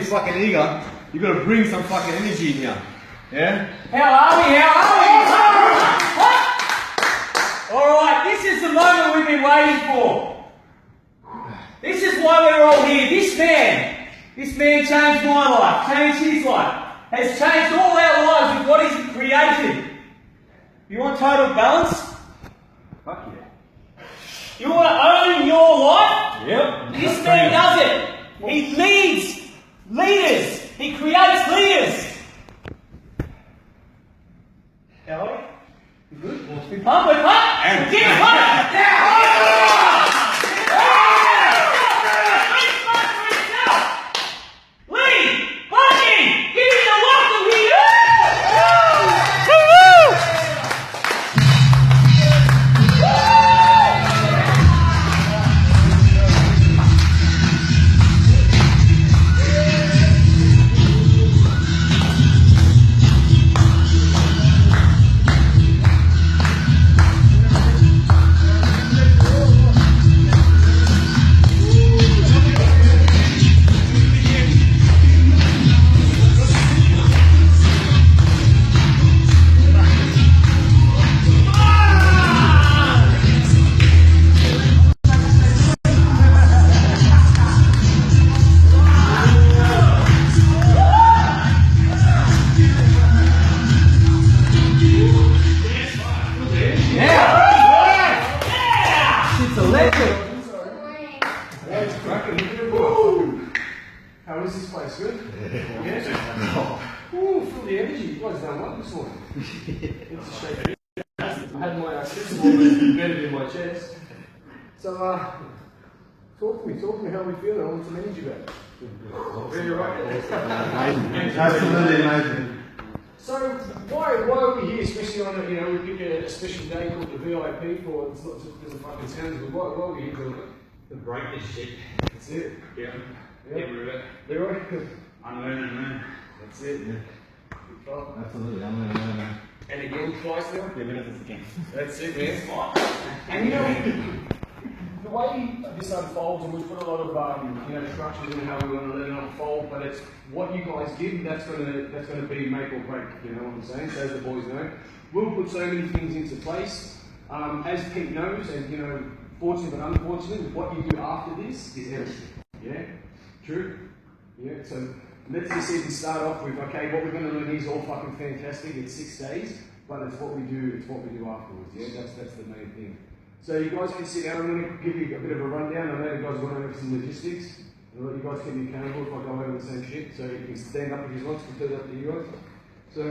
fucking eager, you got to bring some fucking energy in here. Yeah? How are we? Alright, this is the moment we've been waiting for. This is why we're all here. This man changed my life, changed his life, has changed all our lives with what he's created. You want total balance? Fuck yeah. You want to own your life? Yep. This man does it. He leads leaders. He creates leaders. How are you? You good? We're pumped. Get pumped! How is this place? Good? Yeah? Ooh, feel the energy. You guys done well this morning. It's a shake. I had my crystal ball embedded in my chest. So, talk to me how we feel. I want some energy back. Really right? Absolutely amazing. So, why are we here? Especially on we pick a special day called the VIP for, it's not just because of fucking sounds, but why are we here doing it? To break this shit. That's it. Yeah. Yeah. Get rid of it. Leroy? Unlearn and learn. That's it. Yeah. Oh. Absolutely. I'm going to know. And again, twice now? Yeah, we're going to again. That's it, man. And the way this unfolds, and we put a lot of structures in how we want to let it unfold, but it's what you guys give that's going to be make or break. You know what I'm saying? So as the boys know, we'll put so many things into place. As Pete knows, and fortunate but unfortunate, what you do after this is everything. Yeah, true. Yeah. So let's just even start off with what we're going to learn is all fucking fantastic. It's 6 days, but it's what we do. It's what we do afterwards. Yeah, that's the main thing. So you guys can sit down. I'm going to give you a bit of a rundown. I know you guys want to know some logistics. You guys can be accountable if I go over the same shit. So you can stand up if you want. It's completely up to you guys. So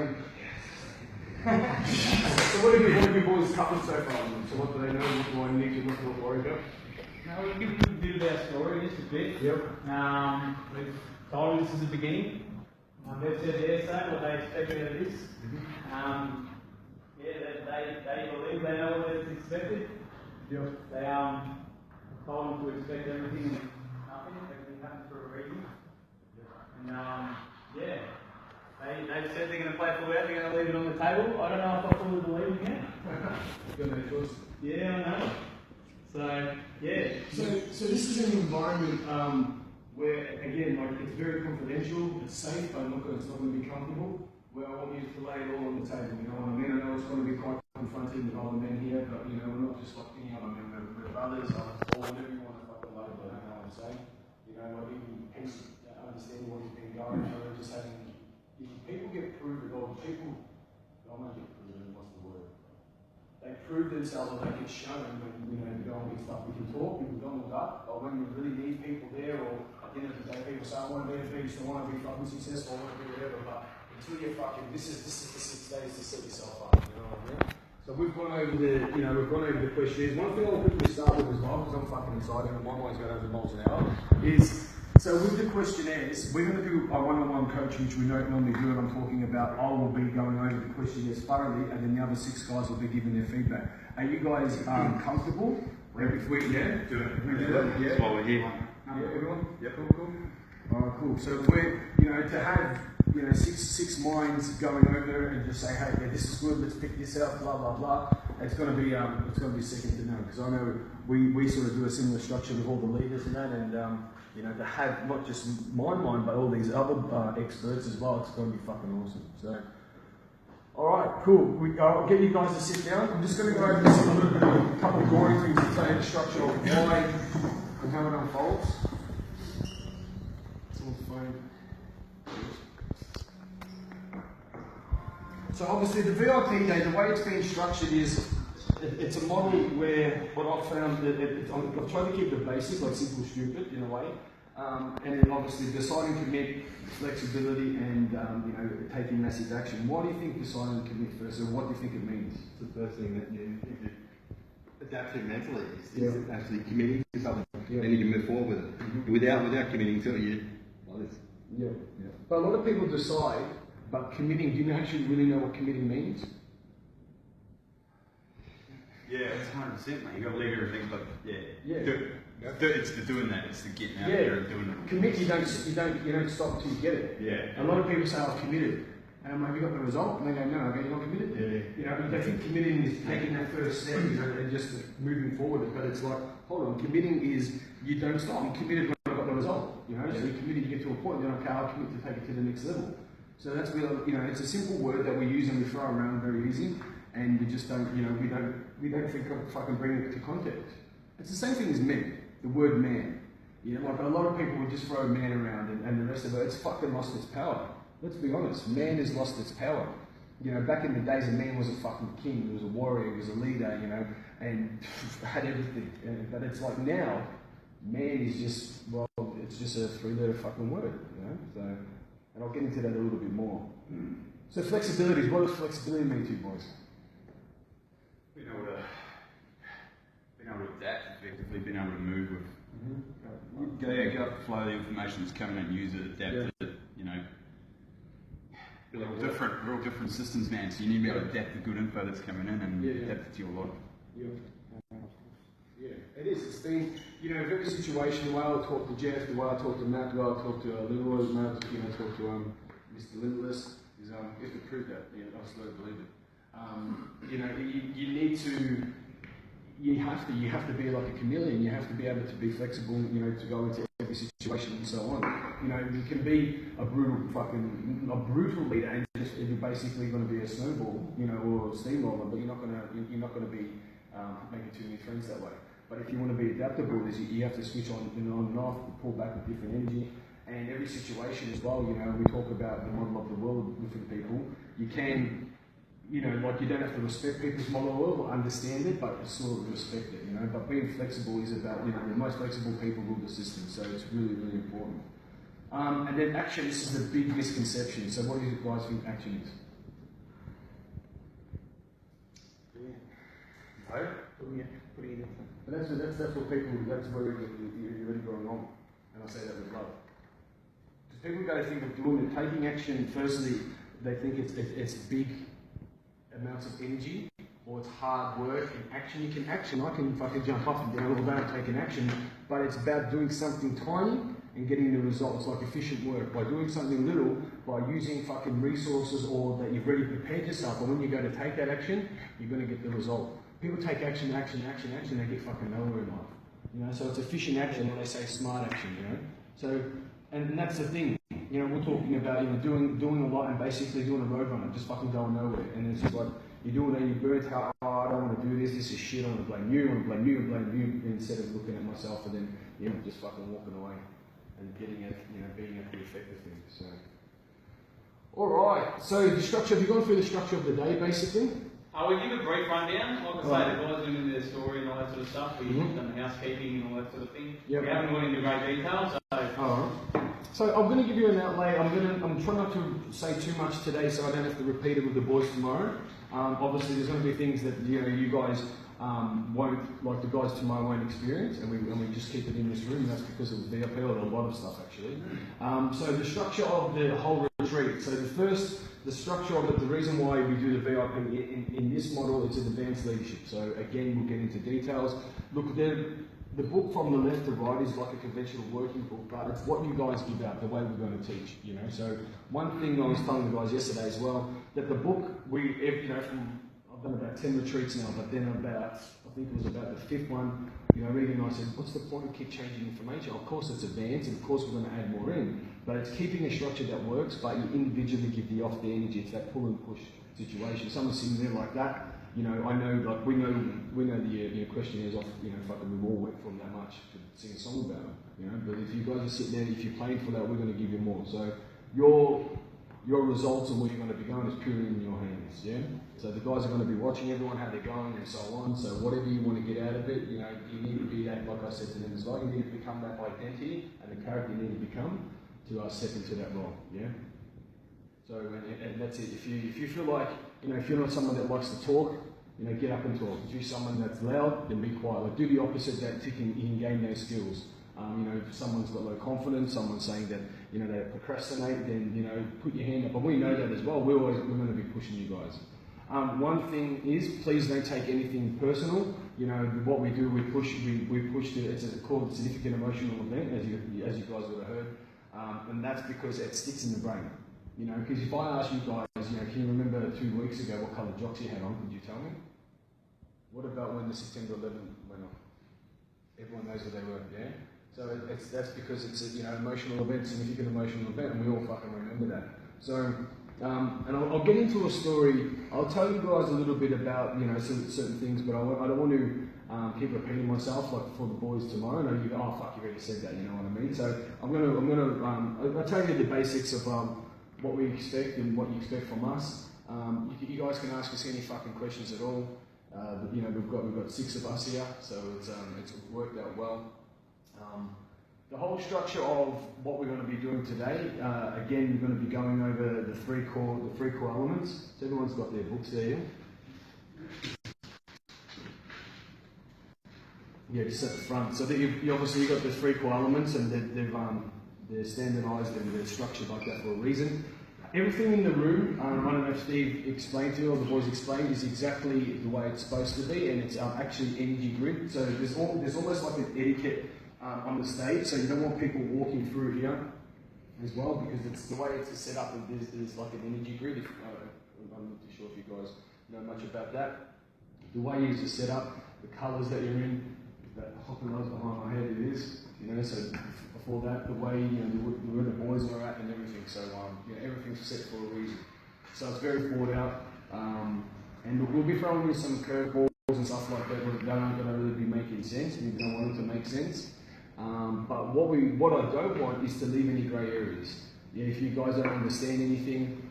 what have you boys covered so far? So what do they know? What do I need to look for? Worry about? No, we give a bit of our story just a bit. Yep. We've told them this is the beginning. They've said their say, what they expected of this. They believe they know what is expected. Yep. They told them to expect everything and nothing. Everything happens for a reason. And they said they're going to play full out. They're going to leave it on the table. I don't know if I fully believe it yet. You've got no choice. Yeah, I know. So So this is an environment where, again, it's very confidential, it's safe, but it's not going to be comfortable. Where I want you to lay it all on the table, you know what I mean? I know it's going to be quite confronting with all the men here, but we're not just like any other men, we're brothers, or whatever you want to fucking love, but I don't know what I'm saying. Even peace, understanding what you've been going through, just having, people get proven, or people, I won't get proven, what's the word? They prove themselves or they get shown when you go and get stuff. We can talk, we can go and look up, or when we really need people there, or at the end of the day, people say, I want to be a beast, I want to be fucking successful, I want to be whatever, but until you're fucking, this is the 6 days to set yourself up, you know what I mean? So we've gone over the questionnaires. One thing I'll quickly start with as well, because I'm fucking excited and my mind's going over miles an hour, is so with the questionnaires, we're going to do a one-on-one coaching, which we don't normally do, and I'm talking about I will be going over the questionnaires thoroughly, and then the other 6 guys will be giving their feedback. Are you guys comfortable? If we, yeah? Do it. We do it? Yeah. That's why we're here. Yeah, everyone? Yep. Cool. Alright, cool. So we're, to have, six minds going over and just say, hey, yeah, this is good, let's pick this out, blah, blah, blah. it's going to be second to none, because I know we sort of do a similar structure with all the leaders and that, and you know, to have not just my mind but all these other experts as well, it's going to be fucking awesome. So, all right, cool. I'll get you guys to sit down. I'm just going to go over this a little bit, a couple of boring things to tell you the structure of why and how it unfolds. Someone's phone. So obviously the VIP day, the way it's been structured is, it's a model where what I've found, I've tried to keep it basic, like simple, stupid in a way, and then obviously deciding to commit, flexibility, and you know, taking massive action. Why do you think deciding to commit first, or what do you think it means? It's the first thing that you adapt to mentally is actually committing to something. Then you can move forward with it. Without committing to it, Yeah. But a lot of people decide, but committing, do you actually really know what committing means? Yeah, it's 100%, mate. You got to leave everything, but Yeah. it's the doing that. It's the getting out there and doing it. Commit, you don't stop until you get it. Yeah. A lot of people say, I've committed. And I'm like, have you got the result? And they go, no, okay, you're not committed. Yeah. You know, they think committing is taking that first step, you know, and just moving forward. But it's like, hold on, committing is you don't stop. You committed when I got the result. You know, so you're committed, you get to a point, then okay, I'll commit to take it to the next level. So that's where, you know, it's a simple word that we use and we throw around very easy, and we just don't, you know, we don't think of fucking bringing it to context. It's the same thing as men, the word man. You know, like a lot of people would just throw man around and the rest of it, it's fucking lost its power. Let's be honest, man has lost its power. You know, back in the days, a man was a fucking king, he was a warrior, he was a leader, you know, and had everything. But it's like now, man is just, well, it's just a three-letter fucking word, you know, so, and I'll get into that a little bit more. So flexibility, what does flexibility mean to you boys? Being able to adapt effectively, being able to move with. Go up the flow of the information that's coming and use it, adapt it, you know. Real different systems, man. So you need to be able to adapt the good info that's coming in and adapt it to your life. Yeah, it is. It's been, you know, every situation, the way I talk to Jeff, the way I talk to Matt, the way I talk to Leroy, you know, talk to Mr. Limitless, is you have to prove that. You know, I slowly believe it. You know, you need to. You have to be like a chameleon. You have to be able to be flexible, you know, to go into every situation and so on. You know, you can be a brutal leader, and you're basically going to be a snowball, you know, or a steamroller, but you're not going to be making too many friends that way. But if you want to be adaptable, you have to switch on and off, pull back with different energy, and every situation as well. You know, we talk about the model of the world with different people. You can. You know, like you don't have to respect people's model or understand it, but you sort of respect it, you know. But being flexible is about, you know, the most flexible people rule the system, so it's really, really important. And then action, this is a big misconception. So what do you guys think action is? Putting it in. But that's what people, that's where you're really going wrong. And I say that with love. Because people go to think of doing it, taking action, firstly, they think it's big amounts of energy, or it's hard work and action. You can action, I can fucking jump up and down all day and take an action, but it's about doing something tiny and getting the results, like efficient work, by doing something little, by using fucking resources or that you've already prepared yourself, and when you go to take that action, you're going to get the result. People take action, they get fucking nowhere in life. You know, so it's efficient action, when they say smart action, you know. So, and that's the thing. You know, we're talking about, you know, doing a lot and basically doing a road runner, just fucking going nowhere. And it's just like, you're doing it and you're burnt out, oh, I don't want to do this is shit, I want to blame you, instead of looking at myself and then, you know, just fucking walking away and getting it, you know, being at the effective thing. So, alright, so the structure, have you gone through the structure of the day basically? We give a brief rundown. Like I say, the guys went into their story and all that sort of stuff. We've done the housekeeping and all that sort of thing. Yep. We haven't gone into great detail, so. Alright. So I'm going to give you an outlay. I'm trying not to say too much today, so I don't have to repeat it with the boys tomorrow. Obviously, there's going to be things that you guys won't, like the guys tomorrow won't experience, and we just keep it in this room. And that's because of the VIP or a lot of stuff actually. So the structure of the whole retreat. So the structure of it, the reason why we do the VIP in this model, it's an advanced leadership. So again, we'll get into details. Look, the book from the left to right is like a conventional working book, but it's what you guys give out, the way we're going to teach, you know. So one thing I was telling the guys yesterday as well, that the book, from done about 10 retreats now, but then about, I think it was about the 5th one, you know, Regan and I said, what's the point of keep changing information? Of course it's advanced, and of course we're going to add more in, but it's keeping a structure that works, but you individually give the off the energy. It's that pull and push situation. Someone's sitting there like that, you know, I know, like, we know the questionnaires off, you know, fucking we all went from that much to sing a song about them, you know, but if you guys are sitting there, if you're playing for that, we're going to give you more. So your results and where you're going to be going is purely in your hands, yeah? So the guys are going to be watching everyone, how they're going and so on, so whatever you want to get out of it, you know, you need to be that, like I said to them as well, you need to become that identity and the character you need to become to step into that role, yeah? So, and that's it. If you feel like, you know, if you're not someone that likes to talk, you know, get up and talk. If you're someone that's loud, then be quiet. Like, do the opposite, that you can gain those skills. You know, if someone's got low confidence, someone's saying that, you know, they procrastinate, then, you know, put your hand up. And we know that as well. We're going to be pushing you guys. One thing is, please don't take anything personal. You know, what we do, we push to, it's called a significant emotional event, as you guys would have heard. And that's because it sticks in the brain. You know, because if I ask you guys, you know, can you remember 2 weeks ago what colour jocks you had on? Could you tell me? What about when the September 11th went off? Everyone knows what they were, yeah? So that's because it's a, you know, emotional event, significant emotional event, and we all fucking remember that. So, and I'll get into a story. I'll tell you guys a little bit about, you know, certain things, but I don't want to keep repeating myself like for the boys tomorrow. No, you go, oh fuck, you already said that, you know what I mean? So I'll tell you the basics of what we expect and what you expect from us. You guys can ask us any fucking questions at all. You know, we've got 6 of us here, so it's worked out well. The whole structure of what we're going to be doing today, again, we're going to be going over the three core elements. So everyone's got their books there. Yeah, just at the front. So that you obviously got the 3 core elements, and they're standardised and they're structured like that for a reason. Everything in the room, I don't know if Steve explained to you or the boys explained, is exactly the way it's supposed to be, and it's actually energy grid. So there's almost like an etiquette on the stage, so you don't want people walking through here as well, because it's the way it's set up. There's like an energy grid. I'm not too sure if you guys know much about that. The way it's set up, the colours that you're in, that hopping lights behind my head, it is, you know. So before that, the way, you know, where the boys are at and everything. So you know, everything's set for a reason. So it's very thought out, and we'll be throwing in some curveballs and stuff like that that aren't going to really be making sense. We don't want it to make sense. But what I don't want is to leave any grey areas. Yeah, if you guys don't understand anything,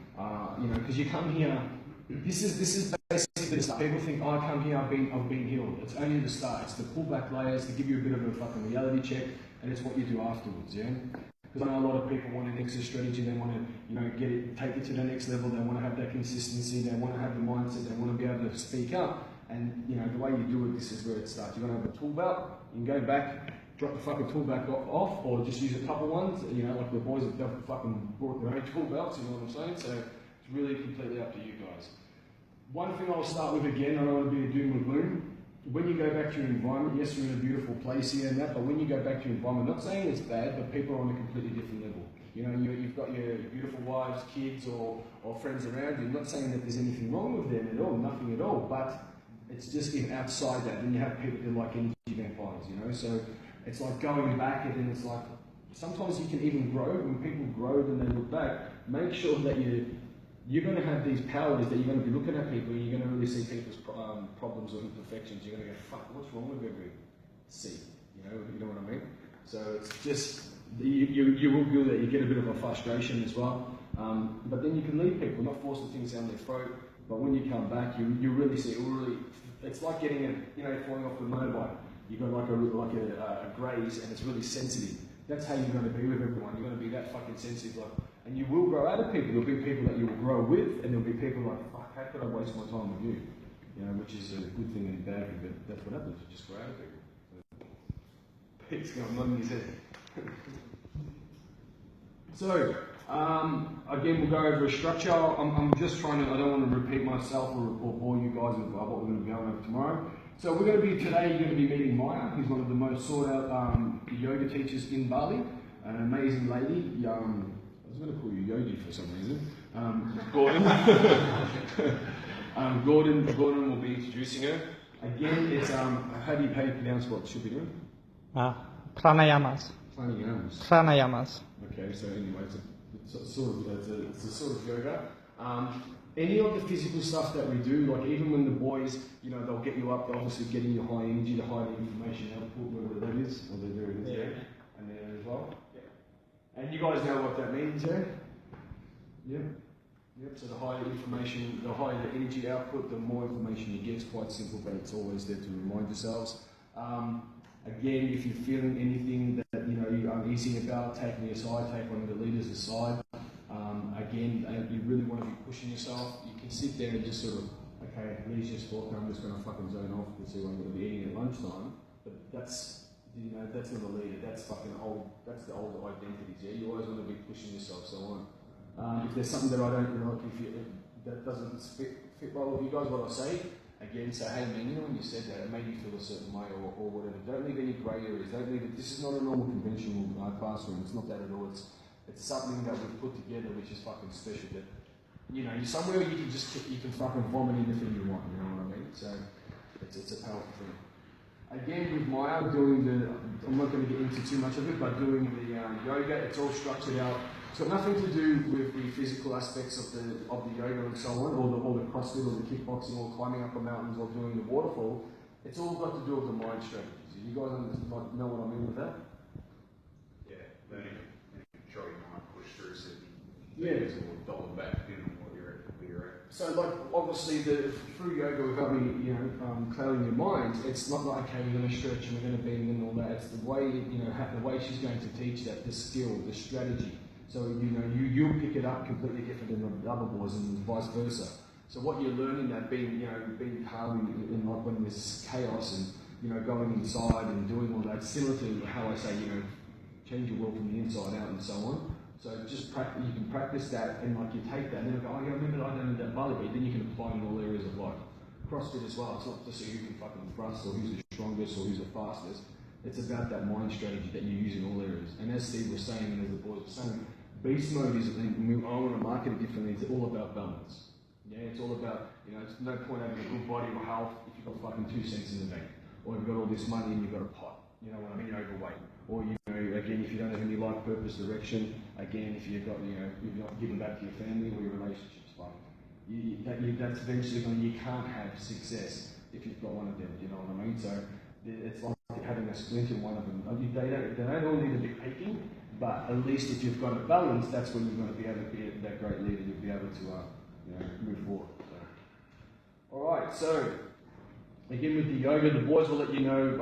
you know, because you come here, this is basically the start. People think, oh, I come here, I've been healed. It's only the start. It's the pullback layers to give you a bit of a fucking reality check, and it's what you do afterwards. Yeah. Because I know a lot of people want an extra strategy. They want to, you know, take it to the next level. They want to have that consistency. They want to have the mindset. They want to be able to speak up. And you know, the way you do it, this is where it starts. You're going to have a tool belt. You can go back, drop the fucking tool back off, or just use a couple ones. You know, like the boys have fucking brought their own tool belts. You know what I'm saying? So it's really completely up to you guys. One thing I'll start with again. I don't want to be a doom and gloom. When you go back to your environment, yes, we're in a beautiful place here and that, but when you go back to your environment, not saying it's bad, but people are on a completely different level. You know, you've got your beautiful wives, kids, or friends around you. I'm not saying that there's anything wrong with them at all, nothing at all, but it's just outside that. Then you have people that are like energy vampires, you know, so it's like going back, and then it's like, sometimes you can even grow. When people grow, then they look back, make sure that you're going to have these powers that you're going to be looking at people, and you're going to really see people's problems or imperfections. You're going to go, fuck, what's wrong with every C? You know what I mean? So it's just, you will feel that you get a bit of a frustration as well. But then you can leave people, not forcing things down their throat. But when you come back, you really see, it's like getting falling off the motorbike. You've got like a graze, and it's really sensitive. That's how you're going to be with everyone. You're going to be that fucking sensitive, and you will grow out of people. There'll be people that you will grow with, and there'll be people like, fuck, how could I waste my time with you? You know, which is a good thing and a bad thing, but that's what happens. You just grow out of people. Pete's going on in his head. So, again, we'll go over a structure. I'm just trying to, I don't want to repeat myself or bore you guys with what we're going to be going over tomorrow. So we're going to be, today you're going to be meeting Maya, who's one of the most sought out yoga teachers in Bali. An amazing lady. I was going to call you Yogi for some reason. Gordon. Gordon will be introducing her. Again, it's how do you pronounce what she'll be doing? Pranayamas. Pranayamas. Okay, so anyway, it's a sort of yoga. Any of the physical stuff that we do, like even when the boys, they'll get you up, they're obviously getting your high energy, the high information output, whatever that is, or there it is there, and there as well. Yeah. And you guys know what that means, yeah? Yep. So the higher information, the higher the energy output, the more information you get. It's quite simple, but it's always there to remind yourselves. Again, if you're feeling anything that you're uneasy about, take me aside, take one of the leaders aside. Again, you really want to be pushing yourself. You can sit there and just sort of, okay, Lee's just talking, I'm just going to fucking zone off and see what I'm going to be eating at lunchtime. But that's not a leader. That's fucking old. That's the older identities. Yeah, you always want to be pushing yourself. So on. If there's something that I don't like, that doesn't fit well with you guys, what I say, again, say, hey man, when you said that, it made you feel a certain way or whatever. Don't leave any grey areas. Don't leave it. This is not a normal conventional classroom. It's not that at all. It's something that we've put together which is fucking special. That somewhere you can fucking vomit anything you want. You know what I mean? So it's a powerful thing. Again, with Maya I'm not going to get into too much of it, but doing the yoga, it's all structured out. It's got nothing to do with the physical aspects of the yoga and so on, or the CrossFit, or the kickboxing, or climbing up the mountains, or doing the waterfall. It's all got to do with the mind strategies. You guys know what I mean with that? Yeah, learning to control your mind, push through certain Yeah. things, or dial it back depending on what you're at. So, obviously, through yoga, without me, clouding your mind, it's not like, okay, we're going to stretch and we're going to bend and all that. It's the way, the way she's going to teach that, the skill, the strategy. So, you'll pick it up completely different than the other boys and vice versa. So what you're learning, that being calm in like when there's chaos and, going inside and doing all that, similar to how I say, change your world from the inside out and so on. So just you can practice that and like you take that and then go, oh yeah, I remember I don't need that belly beat, then you can apply it in all areas of life. CrossFit as well, it's not just who can fucking thrust or who's the strongest or who's the fastest. It's about that mind strategy that you use in all areas. And as Steve was saying and as the boys were saying, beast mode is, I want to market it differently, it's all about balance. Yeah, it's all about, it's no point having a good body or health if you've got fucking 2 cents in the bank. Or you've got all this money and you've got a pot. You know what I mean? You're overweight. Or, again, if you don't have any life purpose, direction, again, if you've got, you've not given back to your family or your relationships, that's eventually you can't have success if you've got one of them, you know what I mean? So it's like having a splint in one of them. They don't all need to be peaking, but at least if you've got a balance, that's when you're going to be able to be that great leader. You'll be able to move forward. So. All right, so again with the yoga, the boys will let you know.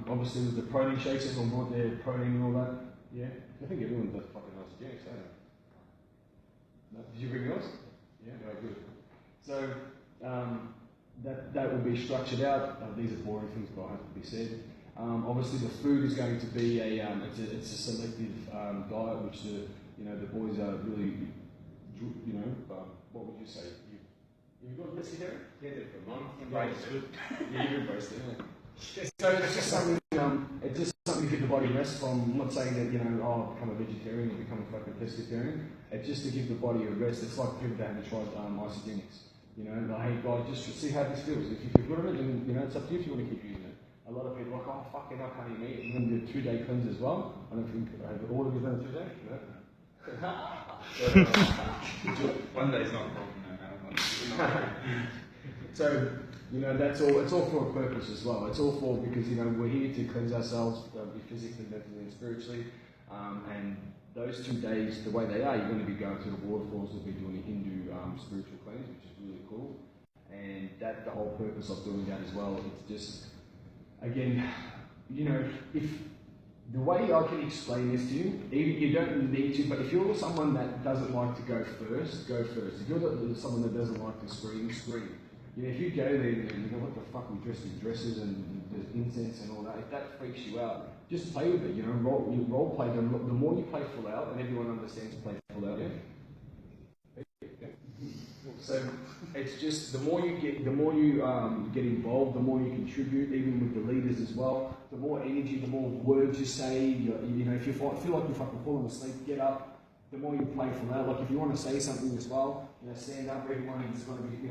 Obviously with the protein shakes, everyone want their protein and all that. Yeah, I think everyone does fucking nice drinks, don't they? No? Did you bring yours? Yeah, good. So that will be structured out. These are boring things, but have to be said. Obviously, the food is going to be it's a selective diet, which the boys are really, what would you say? You've got pescatarian? Yeah, for a month. Embrace it. Yeah, you embraced it. Yeah. So it's just something. It's just something to give the body rest from. I'm not saying that become a vegetarian or become a fucking pescatarian. It's just to give the body a rest. It's like people that haven't tried isogenics. Like, hey guys, just see how this feels. If you're good at it, then it's up to you if you want to keep using it. A lot of people are like, oh fucking, I can't even eat. And then do a 2-day cleanse as well. I don't think all of you done a 2-day. No. One day's not a problem, no matter. So, that's all. It's all for a purpose as well. It's all for because we're here to cleanse ourselves, be physically, mentally, and spiritually. And those 2 days, the way they are, you're going to be going to the waterfalls. We'll be doing a Hindu spiritual cleanse, which is really cool. And the whole purpose of doing that as well. It's just, again, if the way I can explain this to you, even you don't need to, but if you're someone that doesn't like to go first, go first. If you're someone that doesn't like to scream, scream. If you go there and you what the fuck, we dress in dresses and there's incense and all that, if that freaks you out, just play with it, role play them. The more you play full out, and everyone understands play full out, yeah? So it's just the more you get involved, the more you contribute, even with the leaders as well. The more energy, the more words you say. If you feel like you're fucking falling asleep, get up. The more you play full out. Like if you want to say something as well, stand up. Everyone is going to be,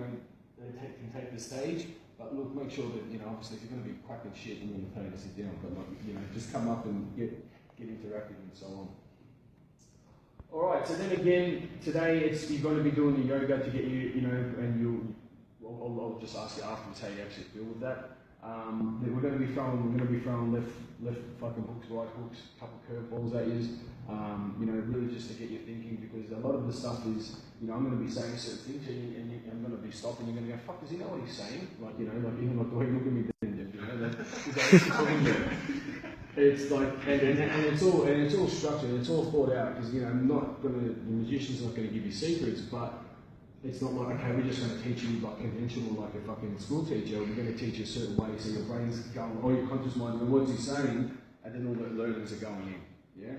can take the stage. But look, make sure that, you know, obviously if you're going to be cracking shit, you're going to pay to sit down. But like, you know, just come up and get interactive and so on. All right. So then again, today you're going to be doing the yoga to get you, you know, and I'll just ask you afterwards how you actually feel with that. We're going to be throwing left fucking hooks, right hooks, couple curveballs at you. You know, really just to get you thinking, because a lot of the stuff is, you know, I'm going to be saying certain things and I'm going to be stopping. You're going to go, fuck, does he know what he's saying? Like, you know, like even like the way you look at me, you know, that is actually talking about. It's like, and it's all structured, it's all thought out, because, you know, the magician's not going to give you secrets, but it's not like, okay, we're just going to teach you like conventional, like a fucking school teacher. We're going to teach you a certain way, so your brain's going, all your conscious mind, and what's he saying, and then all the learnings are going in, yeah?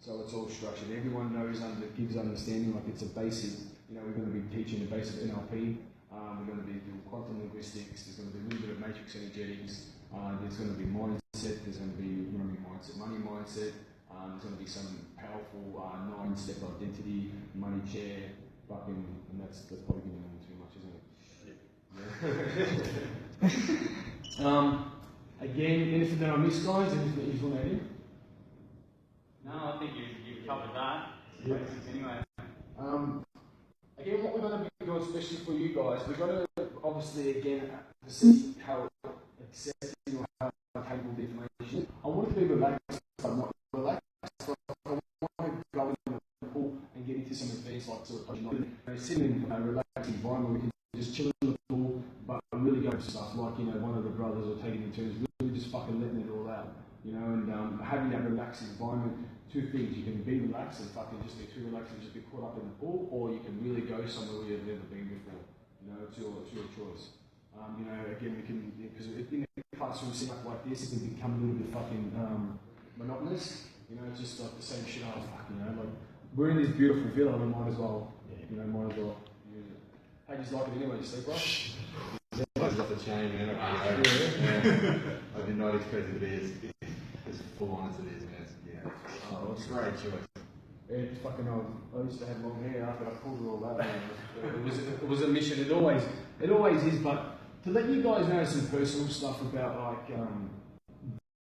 So it's all structured. Everyone knows, gives understanding, like it's a basic, you know, we're going to be teaching the basic NLP, we're going to be doing quantum linguistics, there's going to be a little bit of matrix energetics, there's going to be mindset, there's going to be, you know, mindset, money mindset, there's going to be some powerful 9-step identity, money chair, fucking, and that's probably going to be too much, isn't it? Yeah. Again, anything that I missed, guys? Anything that you want to add in? No, I think you've covered that. Yeah. Anyway. Again, what we're going to be doing, especially for you guys, we're going to obviously again see how accessible or how capable the information is. I want it to be relaxed, but not relaxed. So I want to go in the pool and get into some advanced, like sort of sitting in a relaxed environment. We can just chill in the pool, but really go to stuff like, you know, one of the brothers or taking in turns, really just fucking letting it all out. You know, and having that relaxed environment, two things, you can be relaxed and fucking just be too relaxed and just be caught up in the pool, or you can really go somewhere where you've never been before. You know, it's your choice. You know, again, we can, because in a classroom setup like this, it can become a little bit fucking monotonous. You know, it's just like the same shit, oh fuck, you know, like, we're in this beautiful villa, we might as well, you know, use it. How do you like it anyway, you sleep well? I've got the chain, man. I did not expect it to be as full on as it is, man. Yeah. Oh, it's a great choice. It's fucking old. I used to have long hair after I pulled it all out. It was a mission. It always is. But to let you guys know some personal stuff about like